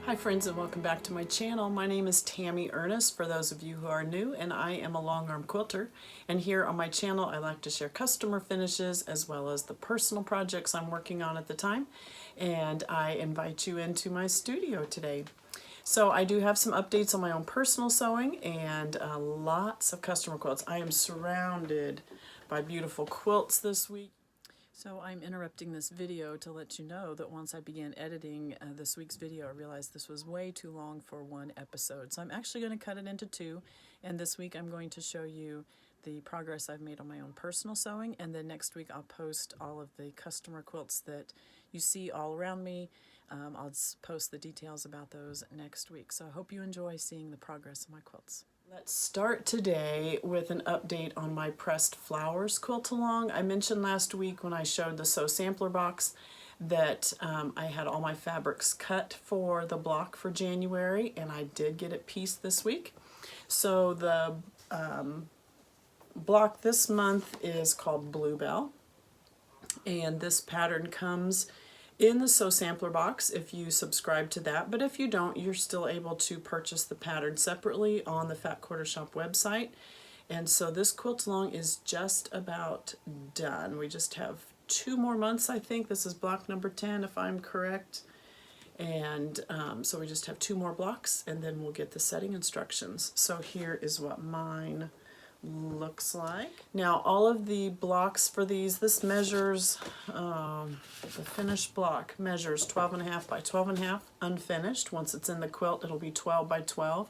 Hi friends, and welcome back to my channel. My name is Tammy Ernest for those of you who are new, and I am a longarm quilter, and here on my channel I like to share customer finishes as well as the personal projects I'm working on at the time, and I invite you into my studio today. So I do have some updates on my own personal sewing and lots of customer quilts. I am surrounded by beautiful quilts this week. So I'm interrupting this video to let you know that once I began editing this week's video, I realized this was way too long for one episode. So I'm actually going to cut it into two, and this week I'm going to show you the progress I've made on my own personal sewing, and then next week I'll post all of the customer quilts that you see all around me. I'll post the details about those next week. So I hope you enjoy seeing the progress of my quilts. Let's start today with an update on my Pressed Flowers Quilt Along. I mentioned last week when I showed the sew sampler box that I had all my fabrics cut for the block for January, and I did get it pieced this week. So the block this month is called Bluebell, and this pattern comes in the sew sampler box if you subscribe to that, but if you don't, you're still able to purchase the pattern separately on the Fat Quarter Shop website. And so this quilt along is just about done. We just have 2 more months, I think. This is block number 10 if I'm correct. And so we just have 2 more blocks, and then we'll get the setting instructions. So here is what mine looks like. Now all of the blocks for these, this measures, the finished block measures 12.5 by 12.5 unfinished. Once it's in the quilt, it'll be 12 by 12.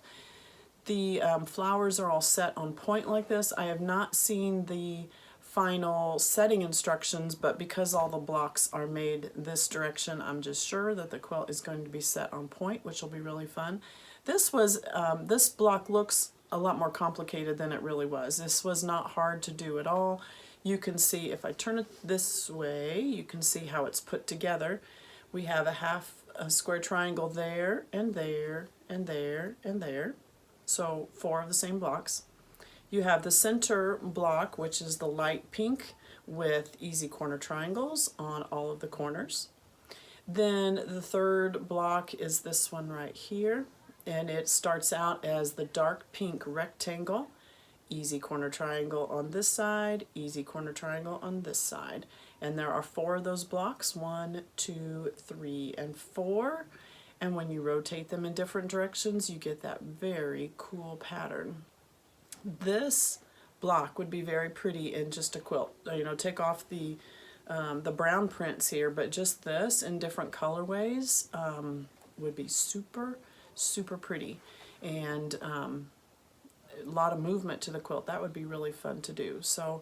The flowers are all set on point like this. I have not seen the final setting instructions, but because all the blocks are made this direction, I'm just sure that the quilt is going to be set on point, which will be really fun. This block looks a lot more complicated than it really was. This was not hard to do at all. You can see, if I turn it this way, you can see how it's put together. We have a square triangle there, and there, and there, and there. So 4 of the same blocks. You have the center block, which is the light pink with easy corner triangles on all of the corners. Then the third block is this one right here, and it starts out as the dark pink rectangle, easy corner triangle on this side, easy corner triangle on this side. And there are 4 of those blocks, 1, 2, 3, and 4. And when you rotate them in different directions, you get that very cool pattern. This block would be very pretty in just a quilt. You know, take off the brown prints here, but just this in different colorways would be super, super pretty. And a lot of movement to the quilt. That would be really fun to do. So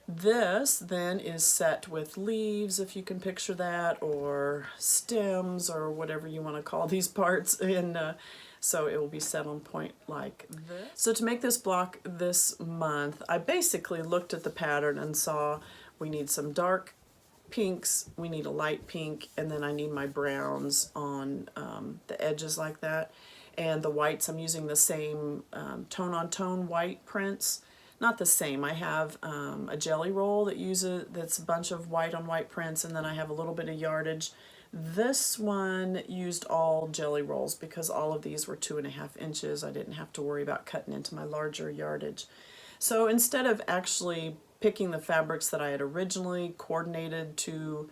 this then is set with leaves, if you can picture that, or stems, or whatever you want to call these parts. And so it will be set on point like this. So to make this block this month, I basically looked at the pattern and saw we need some dark pinks, we need a light pink, and then I need my browns on the edges like that. And the whites, I'm using the same tone-on-tone white prints. Not the same. I have a jelly roll that's a bunch of white on white prints, and then I have a little bit of yardage. This one used all jelly rolls because all of these were 2.5 inches. I didn't have to worry about cutting into my larger yardage. So instead of actually picking the fabrics that I had originally coordinated to,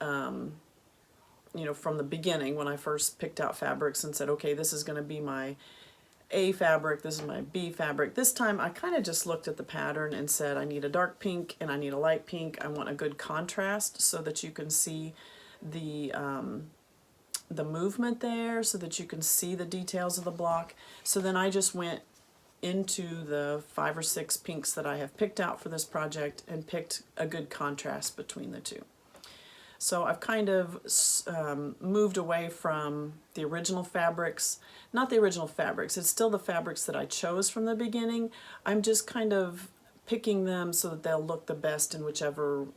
you know, from the beginning when I first picked out fabrics and said, okay, this is going to be my A fabric, this is my B fabric. This time I kind of just looked at the pattern and said I need a dark pink and I need a light pink. I want a good contrast so that you can see the movement there, so that you can see the details of the block. So then I just went into the 5 or 6 pinks that I have picked out for this project and picked a good contrast between the two. So I've kind of moved away from the original fabrics. Not the original fabrics, it's still the fabrics that I chose from the beginning. I'm just kind of picking them so that they'll look the best in whichever,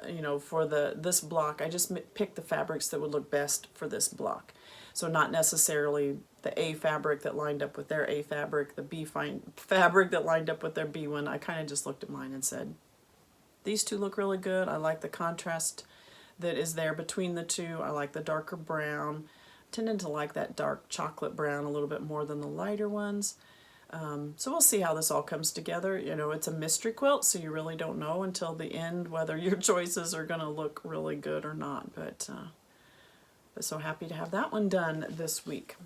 you know, for this block. I just picked the fabrics that would look best for this block. So not necessarily the A fabric that lined up with their A fabric, the B fabric that lined up with their B one. I kind of just looked at mine and said, these two look really good. I like the contrast that is there between the two. I like the darker brown tended to like that dark chocolate brown a little bit more than the lighter ones. So we'll see how this all comes together. You know, it's a mystery quilt, so you really don't know until the end whether your choices are going to look really good or not. But so happy to have that one done this week.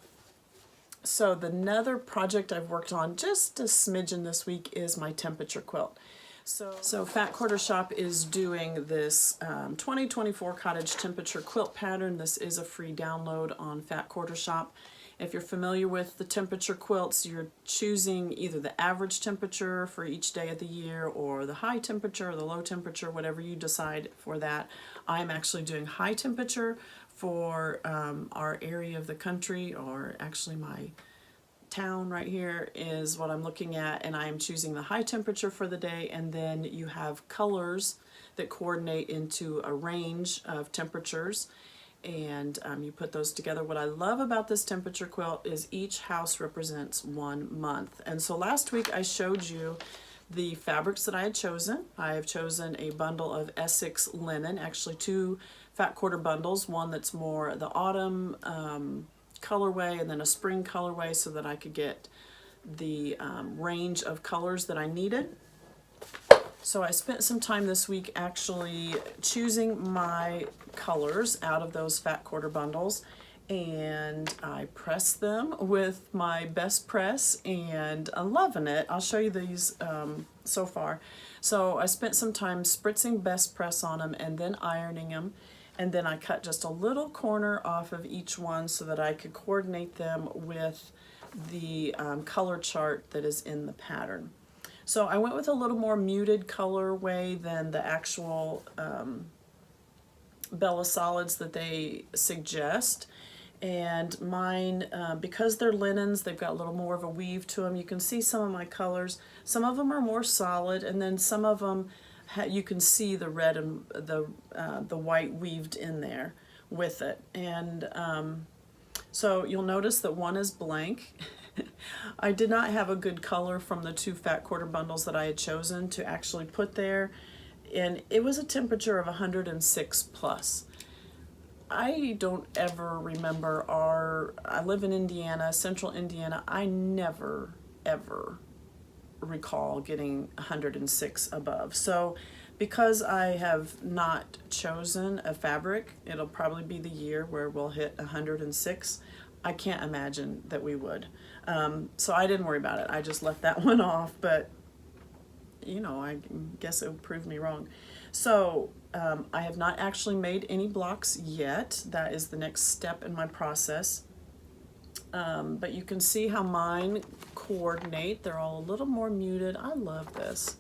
So another project I've worked on just a smidgen this week is my temperature quilt. So Fat Quarter Shop is doing this 2024 Cottage Temperature Quilt pattern. This is a free download on Fat Quarter Shop. If you're familiar with the temperature quilts, you're choosing either the average temperature for each day of the year or the high temperature or the low temperature, whatever you decide for that. I'm actually doing high temperature for our area of the country, or actually my town right here is what I'm looking at, and I am choosing the high temperature for the day, and then you have colors that coordinate into a range of temperatures, and you put those together. What I love about this temperature quilt is each house represents 1 month. And so last week I showed you the fabrics that I had chosen. I have chosen a bundle of Essex linen, actually 2 Fat Quarter bundles, one that's more the autumn colorway and then a spring colorway, so that I could get the range of colors that I needed. So I spent some time this week actually choosing my colors out of those Fat Quarter bundles, and I pressed them with my best press, and I'm loving it. I'll show you these so far. So I spent some time spritzing best press on them and then ironing them, and then I cut just a little corner off of each one so that I could coordinate them with the color chart that is in the pattern. So I went with a little more muted colorway than the actual Bella Solids that they suggest. And mine, because they're linens, they've got a little more of a weave to them. You can see some of my colors. Some of them are more solid, and then some of them you can see the red and the white weaved in there with it. And so you'll notice that one is blank. I did not have a good color from the 2 Fat Quarter bundles that I had chosen to actually put there, and it was a temperature of 106 plus. I don't ever remember I live in Indiana, central Indiana. I never ever recall getting 106 above. So because I have not chosen a fabric, it'll probably be the year where we'll hit 106. I can't imagine that we would. So I didn't worry about it. I just left that one off, but you know, I guess it would prove me wrong. So I have not actually made any blocks yet. That is the next step in my process. But you can see how mine coordinate. They're all a little more muted. I love this.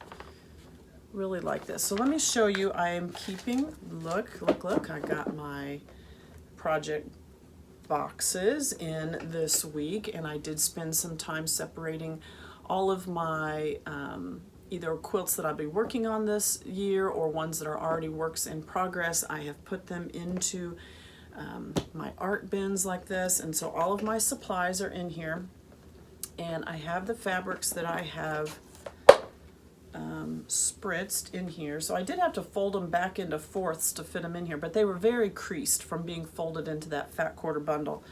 Really like this. So let me show you. I am keeping, look, I got my project boxes in this week, and I did spend some time separating all of my either quilts that I'll be working on this year or ones that are already works in progress. I have put them into my art bins like this, and so all of my supplies are in here, and I have the fabrics that I have spritzed in here. So I did have to fold them back into fourths to fit them in here, but they were very creased from being folded into that Fat Quarter bundle.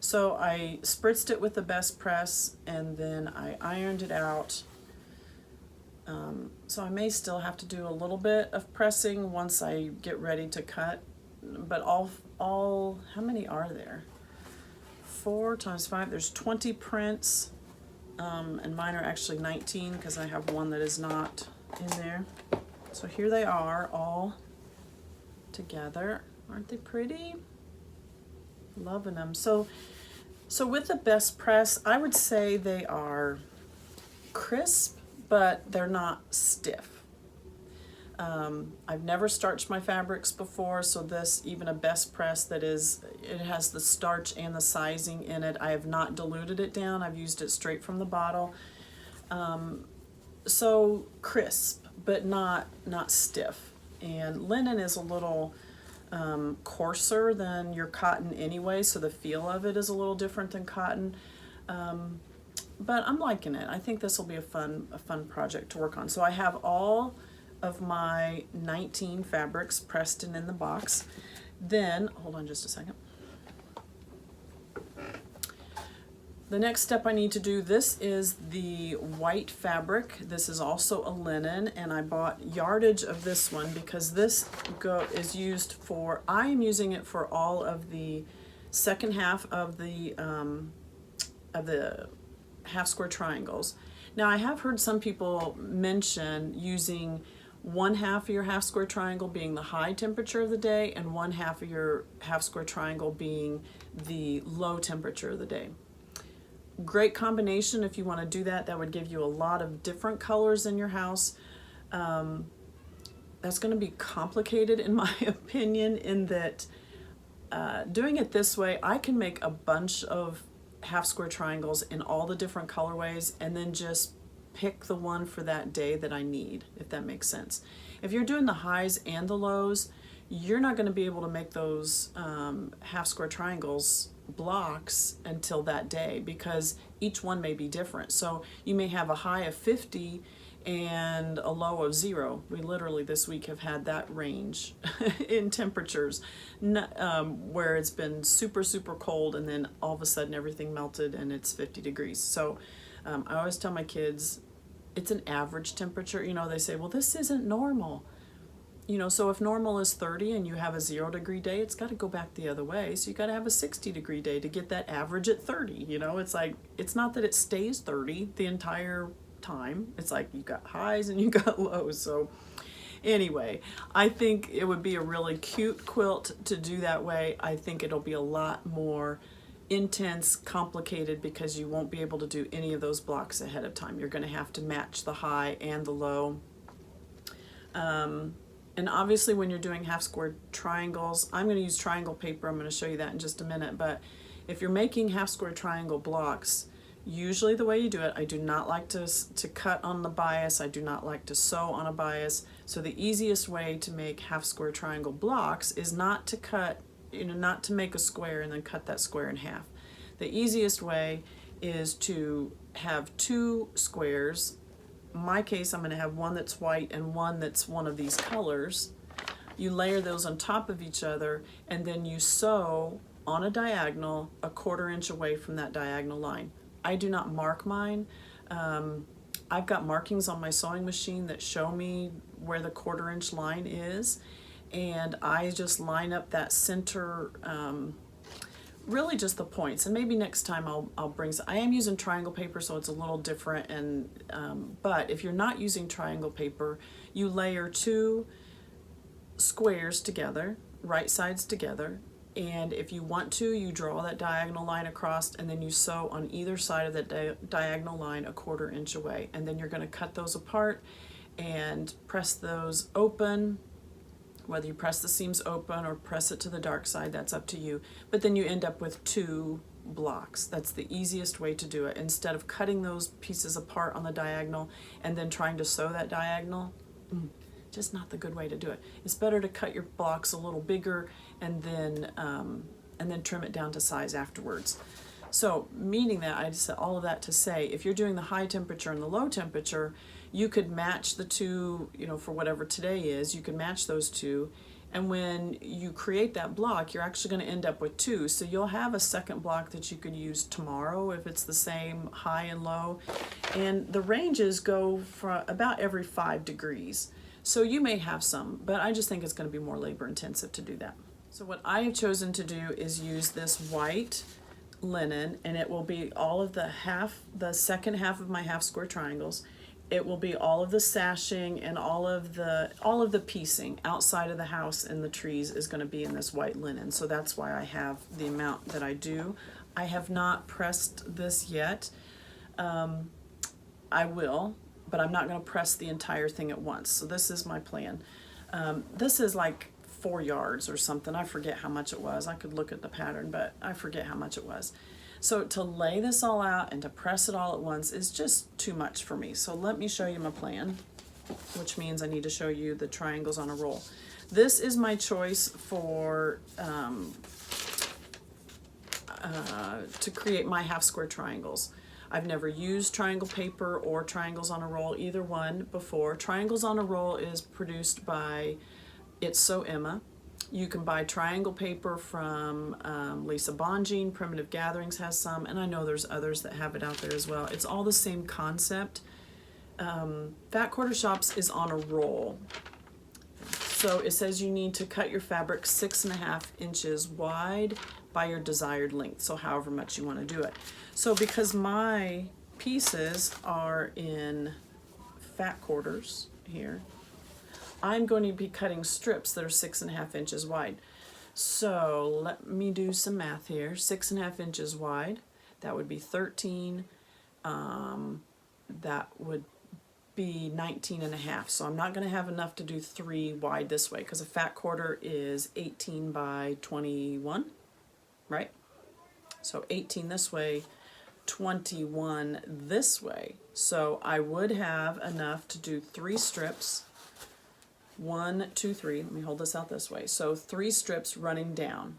So I spritzed it with the best press, and then I ironed it out. So I may still have to do a little bit of pressing once I get ready to cut, but all how many are there? 4 times 5, there's 20 prints, and mine are actually 19 because I have one that is not in there. So here they are all together. Aren't they pretty? Loving them. So with the best press, I would say they are crisp, but they're not stiff. I've never starched my fabrics before, so this, even a best press that it has the starch and the sizing in it. I have not diluted it down. I've used it straight from the bottle. So crisp, but not stiff. And linen is a little coarser than your cotton anyway, so the feel of it is a little different than cotton. But I'm liking it. I think this will be a fun project to work on. So I have all of my 19 fabrics pressed and in the box. Then, hold on just a second. The next step I need to do, this is the white fabric. This is also a linen, and I bought yardage of this one because this is used for, I am using it for all of the second half of the half square triangles. Now I have heard some people mention using one half of your half square triangle being the high temperature of the day and one half of your half square triangle being the low temperature of the day. Great combination if you want to do that. That would give you a lot of different colors in your house. That's going to be complicated in my opinion, in that doing it this way, I can make a bunch of half square triangles in all the different colorways and then just pick the one for that day that I need, if that makes sense. If you're doing the highs and the lows, you're not going to be able to make those half square triangles blocks until that day because each one may be different. So you may have a high of 50 and a low of 0. We literally this week have had that range in temperatures, where it's been super cold and then all of a sudden everything melted and it's 50 degrees. So I always tell my kids it's an average temperature. You know, they say, well, this isn't normal. You know, so if normal is 30 and you have a 0 degree day, it's got to go back the other way. So you got to have a 60 degree day to get that average at 30. You know, it's like, it's not that it stays 30 the entire time. It's like you got highs and you got lows. So anyway, I think it would be a really cute quilt to do that way. I think it'll be a lot more intense, complicated, because you won't be able to do any of those blocks ahead of time. You're going to have to match the high and the low. And obviously when you're doing half square triangles, I'm going to use triangle paper. I'm going to show you that in just a minute. But if you're making half square triangle blocks, usually the way you do it, I do not like to cut on the bias. I do not like to sew on a bias. So the easiest way to make half square triangle blocks is not to cut, not to make a square and then cut that square in half. The easiest way is to have 2 squares. In my case, I'm going to have one that's white and one that's one of these colors. You layer those on top of each other and then you sew on a diagonal 1/4 inch away from that diagonal line. I do not mark mine. I've got markings on my sewing machine that show me where the 1/4 inch line is, and I just line up that center, really just the points. And maybe next time I'll bring, I am using triangle paper, so it's a little different. And but if you're not using triangle paper, you layer 2 squares together, right sides together, and if you want to, you draw that diagonal line across and then you sew on either side of that diagonal line 1/4 inch away, and then you're going to cut those apart and press those open. Whether you press the seams open or press it to the dark side, that's up to you. But then you end up with 2 blocks. That's the easiest way to do it. Instead of cutting those pieces apart on the diagonal and then trying to sew that diagonal, just not the good way to do it. It's better to cut your blocks a little bigger and then trim it down to size afterwards. So meaning that, I just said all of that to say, if you're doing the high temperature and the low temperature, you could match the 2, for whatever today is, you can match those 2. And when you create that block, you're actually going to end up with 2. So you'll have a second block that you could use tomorrow if it's the same high and low. And the ranges go from about every 5 degrees. So you may have some, but I just think it's going to be more labor intensive to do that. So what I have chosen to do is use this white linen, and it will be all of the second half of my half square triangles. It will be all of the sashing and all of the piecing outside of the house and the trees is going to be in this white linen. So that's why I have the amount that I do. I have not pressed this yet. I will, but I'm not going to press the entire thing at once. So this is my plan. This is like 4 yards or something. I forget how much it was. I could look at the pattern, but I forget how much it was. So to lay this all out and to press it all at once is just too much for me. So let me show you my plan, which means I need to show you the triangles on a roll. This is my choice for to create my half square triangles. I've never used triangle paper or triangles on a roll, either one, before. Triangles on a roll is produced by It's So Emma. You can buy triangle paper from Lisa Bonjean. Primitive Gatherings has some, and I know there's others that have it out there as well. It's all the same concept. Fat Quarter Shops is on a roll. So it says you need to cut your fabric 6.5 inches wide by your desired length, so however much you want to do it. So because my pieces are in fat quarters here, I'm going to be cutting strips that are 6.5 inches wide. So let me do some math here. 6.5 inches wide, that would be 13. That would be 19.5. So I'm not going to have enough to do 3 wide this way, because a fat quarter is 18 by 21, right? So 18 this way, 21 this way. So I would have enough to do 3 strips. 1, 2, 3. Let me hold this out this way. So 3 strips running down.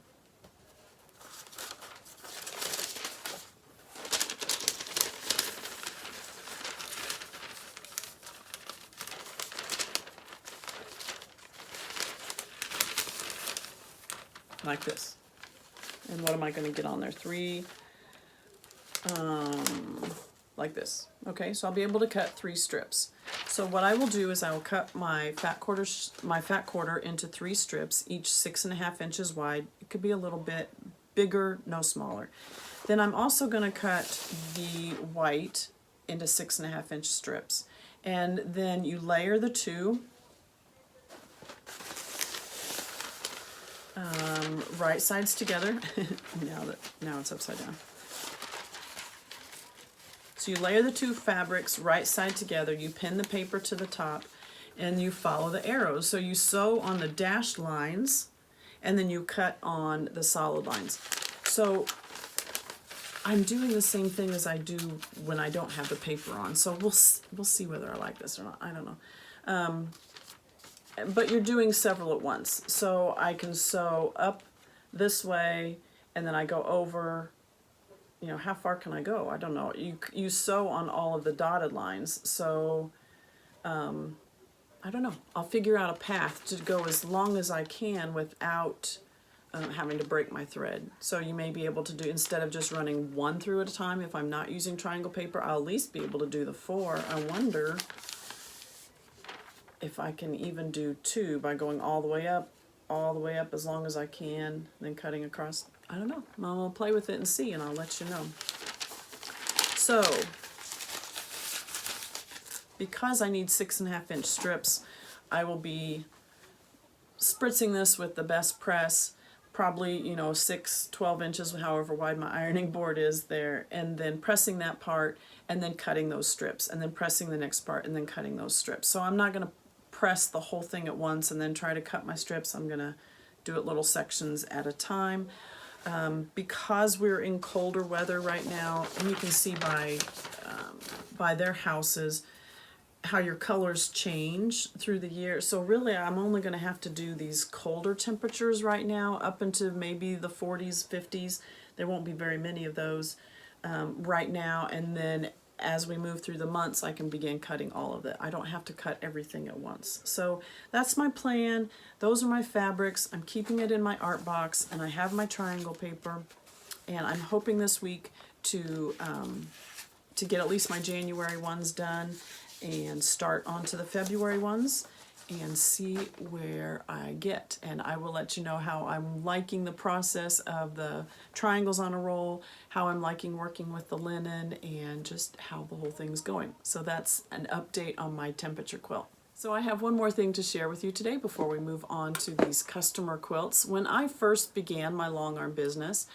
Like this. And what am I going to get on there? 3, like this. Okay, so I'll be able to cut 3 strips. So what I will do is I will cut my fat quarter into 3 strips, each 6.5 inches wide. It could be a little bit bigger, no smaller. Then I'm also going to cut the white into 6.5 inch strips. And then you layer the two. Right sides together. now it's upside down. So you layer the 2 fabrics right side together, you pin the paper to the top, and you follow the arrows. So you sew on the dashed lines, and then you cut on the solid lines. So I'm doing the same thing as I do when I don't have the paper on. So we'll see whether I like this or not. I don't know. But you're doing several at once. So I can sew up this way, and then I go over. You know, how far can I go? I don't know. You sew on all of the dotted lines. So I don't know. I'll figure out a path to go as long as I can without having to break my thread. So you may be able to do, instead of just running 1 through at a time, if I'm not using triangle paper, I'll at least be able to do the 4. I wonder if I can even do 2 by going all the way up as long as I can, then cutting across. I don't know. I'm going to play with it and see, and I'll let you know. So, because I need 6.5 inch strips, I will be spritzing this with the best press, probably, 12 inches, however wide my ironing board is there, and then pressing that part, and then cutting those strips, and then pressing the next part, and then cutting those strips. So I'm not going to press the whole thing at once and then try to cut my strips. I'm going to do it little sections at a time. Because we're in colder weather right now, and you can see by their houses how your colors change through the year. So really I'm only going to have to do these colder temperatures right now up into maybe the 40s, 50s. There won't be very many of those right now, and then as we move through the months, I can begin cutting all of it. I don't have to cut everything at once. So that's my plan. Those are my fabrics. I'm keeping it in my art box, and I have my triangle paper. And I'm hoping this week to get at least my January ones done and start onto the February ones and see where I get. And I will let you know how I'm liking the process of the triangles on a roll, how I'm liking working with the linen, and just how the whole thing's going. So that's an update on my temperature quilt. So I have one more thing to share with you today before we move on to these customer quilts. When I first began my long arm business,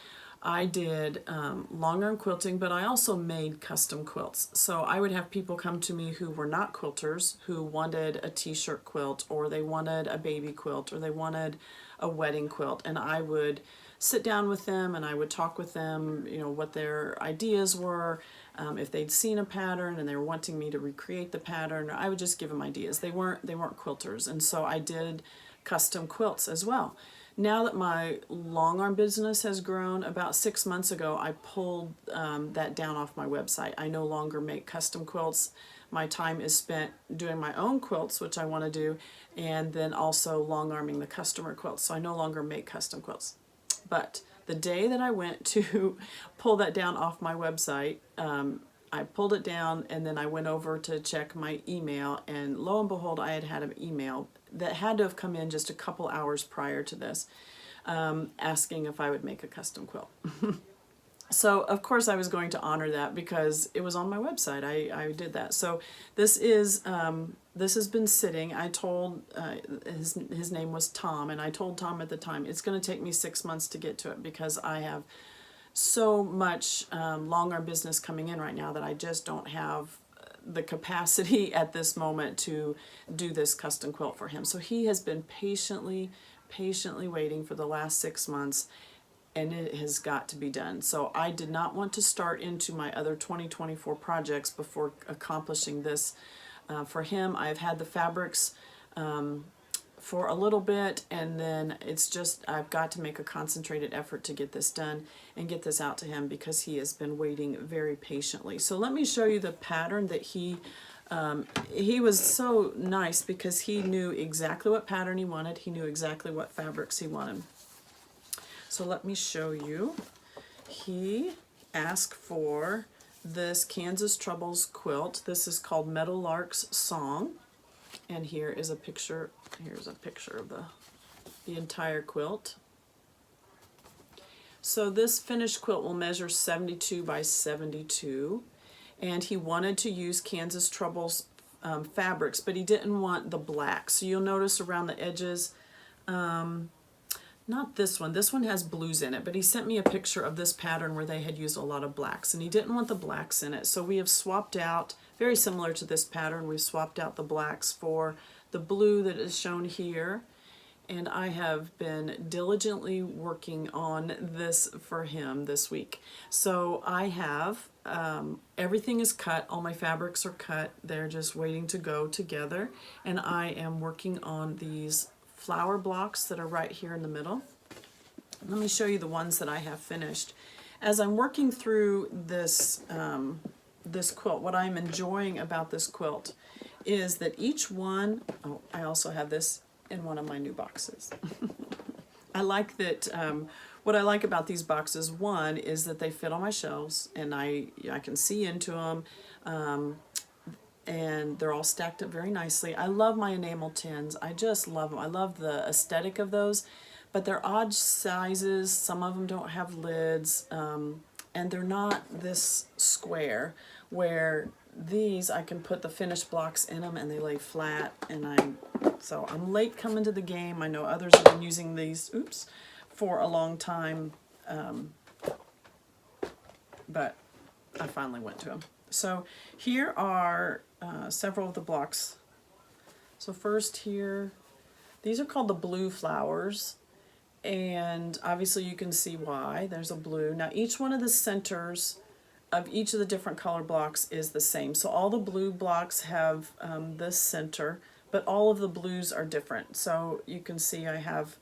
I did long arm quilting, but I also made custom quilts. So I would have people come to me who were not quilters, who wanted a t-shirt quilt, or they wanted a baby quilt, or they wanted a wedding quilt, and I would sit down with them and I would talk with them, what their ideas were, if they'd seen a pattern and they were wanting me to recreate the pattern. I would just give them ideas. They weren't quilters, and so I did custom quilts as well. Now that my long arm business has grown, about 6 months ago, I pulled that down off my website. I no longer make custom quilts. My time is spent doing my own quilts, which I want to do, and then also long arming the customer quilts. So I no longer make custom quilts. But the day that I went to pull that down off my website, I pulled it down and then I went over to check my email, and lo and behold, I had an email that had to have come in just a couple hours prior to this, asking if I would make a custom quilt. So of course I was going to honor that because it was on my website. I did that. So this has been sitting. I told his name was Tom, and I told Tom at the time it's going to take me 6 months to get to it because I have so much long arm business coming in right now that I just don't have the capacity at this moment to do this custom quilt for him. So he has been patiently waiting for the last 6 months, and it has got to be done. So I did not want to start into my other 2024 projects before accomplishing this for him. I've had the fabrics for a little bit, and then it's just I've got to make a concentrated effort to get this done and get this out to him because he has been waiting very patiently. So let me show you the pattern that he was so nice because he knew exactly what pattern he wanted. He knew exactly what fabrics he wanted. So let me show you. He asked for this Kansas Troubles quilt. This is called Meadowlark's Song. And here is a picture, here's a picture of the entire quilt. So this finished quilt will measure 72 by 72. And he wanted to use Kansas Troubles fabrics, but he didn't want the black. So you'll notice around the edges, not this one has blues in it, but he sent me a picture of this pattern where they had used a lot of blacks, and he didn't want the blacks in it. So we have swapped out, very similar to this pattern, we've swapped out the blacks for the blue that is shown here. And I have been diligently working on this for him this week. So I have, everything is cut, all my fabrics are cut, they're just waiting to go together. And I am working on these flower blocks that are right here in the middle. Let me show you the ones that I have finished. As I'm working through this, this quilt, what I'm enjoying about this quilt is that each one, oh, I also have this in one of my new boxes. I like that, what I like about these boxes, one, is that they fit on my shelves and I can see into them, and they're all stacked up very nicely. I love my enamel tins. I just love them. I love the aesthetic of those, but they're odd sizes. Some of them don't have lids, and they're not this square where these I can put the finished blocks in them and they lay flat, and so I'm late coming to the game. I know others have been using these, for a long time, but I finally went to them. So here are several of the blocks. So first here, these are called the blue flowers, and obviously you can see why. There's a blue. Now each one of the centers of each of the different color blocks is the same. So all the blue blocks have this center, but all of the blues are different. So you can see I have,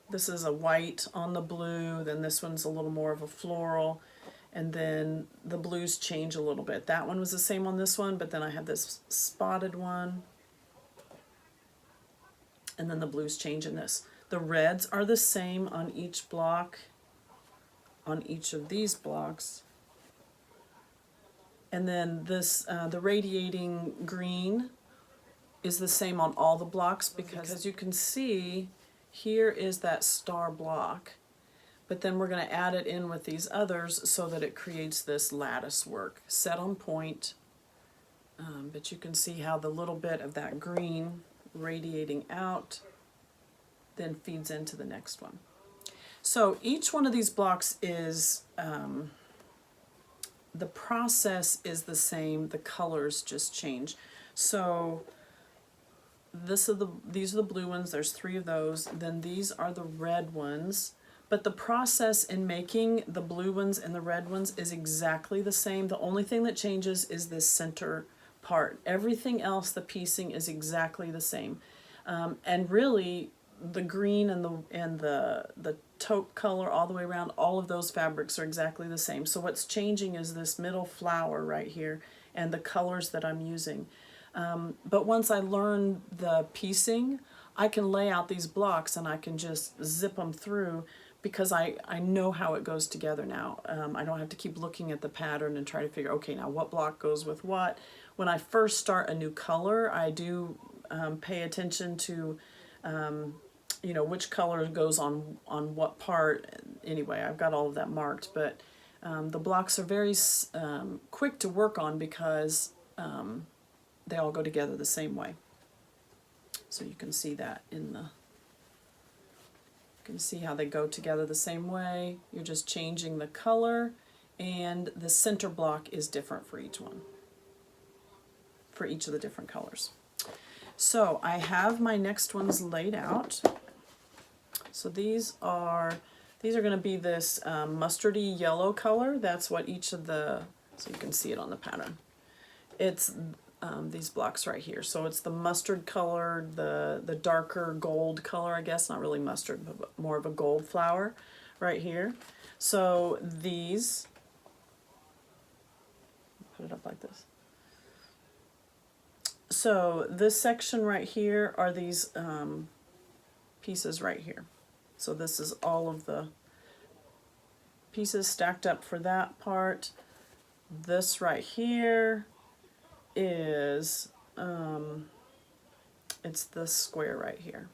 this is a white on the blue, then this one's a little more of a floral, and then the blues change a little bit. That one was the same on this one, but then I have this spotted one, and then the blues change in this. The reds are the same on each block, on each of these blocks. And then this, the radiating green is the same on all the blocks because you can see here is that star block, but then we're going to add it in with these others so that it creates this lattice work set on point. But you can see how the little bit of that green radiating out then feeds into the next one. So each one of these blocks is, the process is the same, the colors just change. So these are the blue ones, there's 3 of those, then these are the red ones, but the process in making the blue ones and the red ones is exactly the same. The only thing that changes is this center part. Everything else, the piecing is exactly the same. And really, the green and the taupe color all the way around, all of those fabrics are exactly the same. So what's changing is this middle flower right here and the colors that I'm using. But once I learn the piecing, I can lay out these blocks and I can just zip them through because I know how it goes together now. I don't have to keep looking at the pattern and try to figure, okay, now what block goes with what. When I first start a new color, I do pay attention to you know, which color goes on what part. Anyway, I've got all of that marked, but the blocks are very quick to work on because they all go together the same way. So you can see that in the, you can see how they go together the same way. You're just changing the color, and the center block is different for each one, for each of the different colors. So I have my next ones laid out. So these are going to be this mustardy yellow color. That's what each of the, so you can see it on the pattern. It's these blocks right here. So it's the mustard color, the darker gold color, I guess, not really mustard, but more of a gold flower right here. So these, put it up like this. So this section right here are these pieces right here. So this is all of the pieces stacked up for that part. This right here is, it's this square right here.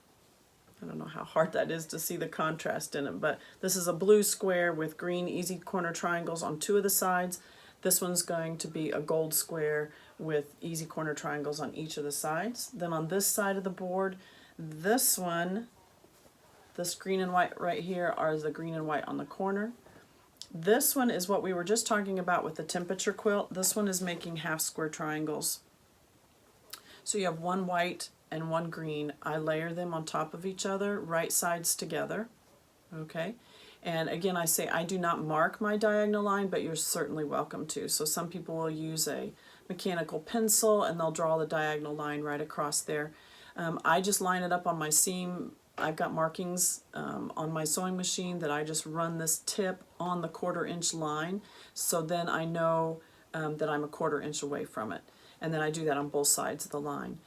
I don't know how hard that is to see the contrast in it, but this is a blue square with green easy corner triangles on 2 of the sides. This one's going to be a gold square with easy corner triangles on each of the sides. Then on this side of the board, this one, this green and white right here are the green and white on the corner. This one is what we were just talking about with the temperature quilt. This one is making half square triangles. So you have one white and one green. I layer them on top of each other, right sides together. Okay. And again, I say I do not mark my diagonal line, but you're certainly welcome to. So some people will use a mechanical pencil and they'll draw the diagonal line right across there. I just line it up on my seam. I've got markings on my sewing machine that I just run this tip on the 1/4 inch line, so then I know that I'm a 1/4 inch away from it. And then I do that on both sides of the line.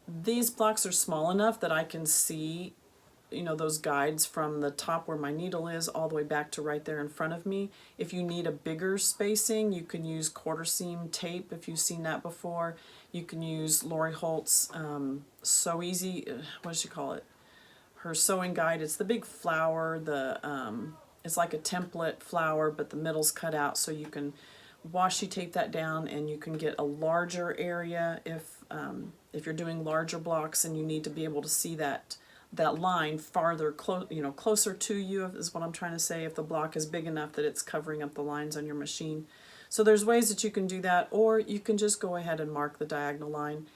These blocks are small enough that I can see, you know, those guides from the top where my needle is all the way back to right there in front of me. If you need a bigger spacing, you can use 1/4 seam tape if you've seen that before. You can use Lori Holt's Sew Easy, what does she call it? Her sewing guide. It's the big flower, it's like a template flower, but the middle's cut out, so you can washi tape that down and you can get a larger area if you're doing larger blocks and you need to be able to see that line farther, closer to you, is what I'm trying to say, if the block is big enough that it's covering up the lines on your machine. So there's ways that you can do that, or you can just go ahead and mark the diagonal line.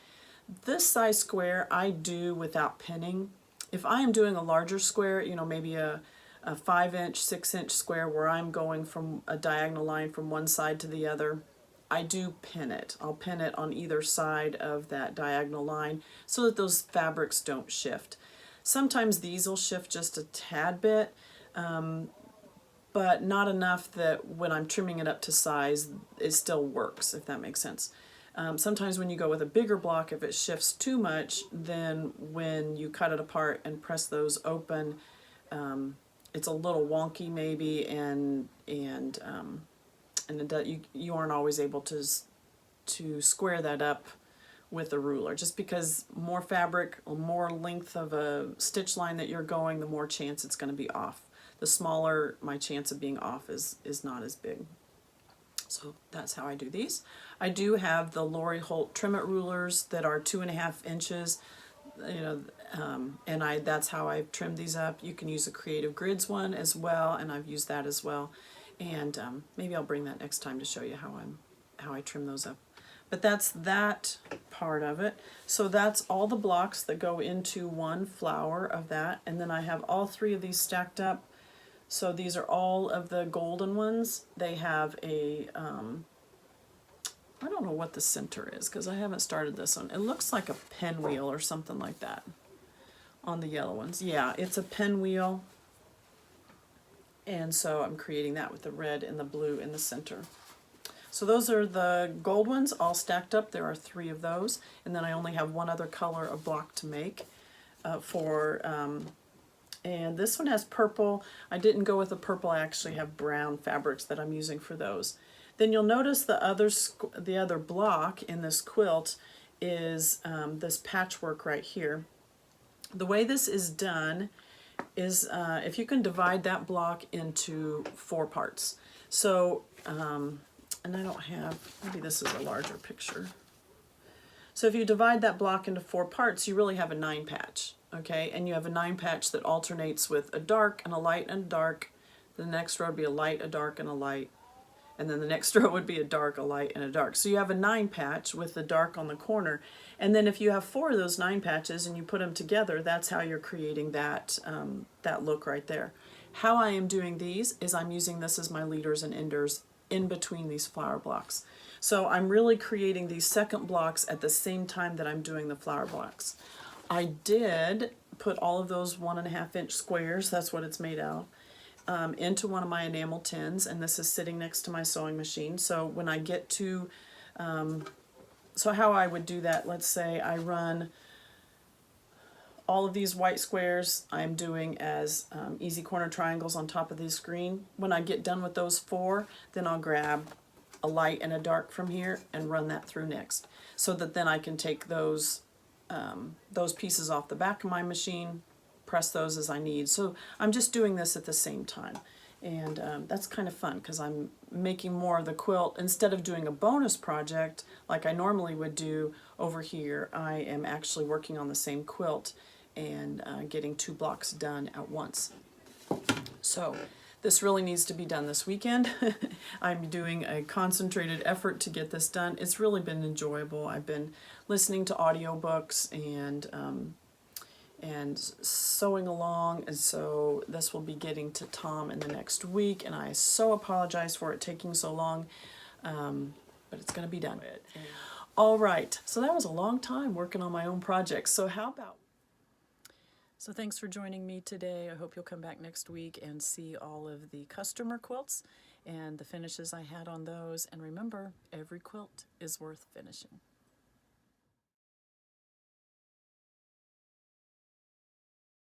This size square I do without pinning. If I am doing a larger square, you know, maybe a 5-inch, 6-inch square where I'm going from a diagonal line from one side to the other, I do pin it. I'll pin it on either side of that diagonal line so that those fabrics don't shift. Sometimes these will shift just a tad bit, but not enough that when I'm trimming it up to size, it still works, if that makes sense. Sometimes when you go with a bigger block, if it shifts too much, then when you cut it apart and press those open, it's a little wonky maybe, and you aren't always able to square that up with a ruler. Just because more fabric or more length of a stitch line that you're going, the more chance it's going to be off. The smaller my chance of being off is not as big. So that's how I do these. I do have the Lori Holt Trim It rulers that are 2.5 inches, and that's how I've trimmed these up. You can use a Creative Grids one as well, and I've used that as well. And maybe I'll bring that next time to show you how I trim those up. But that's that part of it. So that's all the blocks that go into one flower of that, and then I have all 3 of these stacked up. So these are all of the golden ones. They have a, I don't know what the center is because I haven't started this one. It looks like a pinwheel or something like that. on the yellow ones. Yeah, it's a pinwheel, and so I'm creating that with the red and the blue in the center. So those are the gold ones all stacked up. There are 3 of those, and then I only have one other color of block to make and this one has purple. I didn't go with the purple, I actually have brown fabrics that I'm using for those. Then you'll notice the other block in this quilt is this patchwork right here. The way this is done is if you can divide that block into 4 parts. So, and I don't have, maybe this is a larger picture. So if you divide that block into 4 parts, you really have a 9 patch, okay? And you have a 9 patch that alternates with a dark and a light and a dark. The next row would be a light, a dark, and a light. And then the next row would be a dark, a light, and a dark. So you have a 9 patch with the dark on the corner. And then if you have 4 of those 9 patches and you put them together, that's how you're creating that, that look right there. How I am doing these is I'm using this as my leaders and enders in between these flower blocks. So I'm really creating these second blocks at the same time that I'm doing the flower blocks. I did put all of those 1.5 inch squares, that's what it's made out of, into one of my enamel tins, and this is sitting next to my sewing machine. So when I get to, so how I would do that, let's say I run all of these white squares I'm doing as easy corner triangles on top of the screen. When I get done with those 4, then I'll grab a light and a dark from here and run that through next, so that then I can take those pieces off the back of my machine, press those as I need. So I'm just doing this at the same time, and that's kind of fun because I'm making more of the quilt. Instead of doing a bonus project like I normally would do over here, I am actually working on the same quilt and getting 2 blocks done at once. So this really needs to be done this weekend. I'm doing a concentrated effort to get this done. It's really been enjoyable. I've been listening to audiobooks and sewing along, and so this will be getting to Tom in the next week, and I so apologize for it taking so long, but it's going to be done. All right, so that was a long time working on my own projects. So how about... So thanks for joining me today. I hope you'll come back next week and see all of the customer quilts and the finishes I had on those. And remember, every quilt is worth finishing.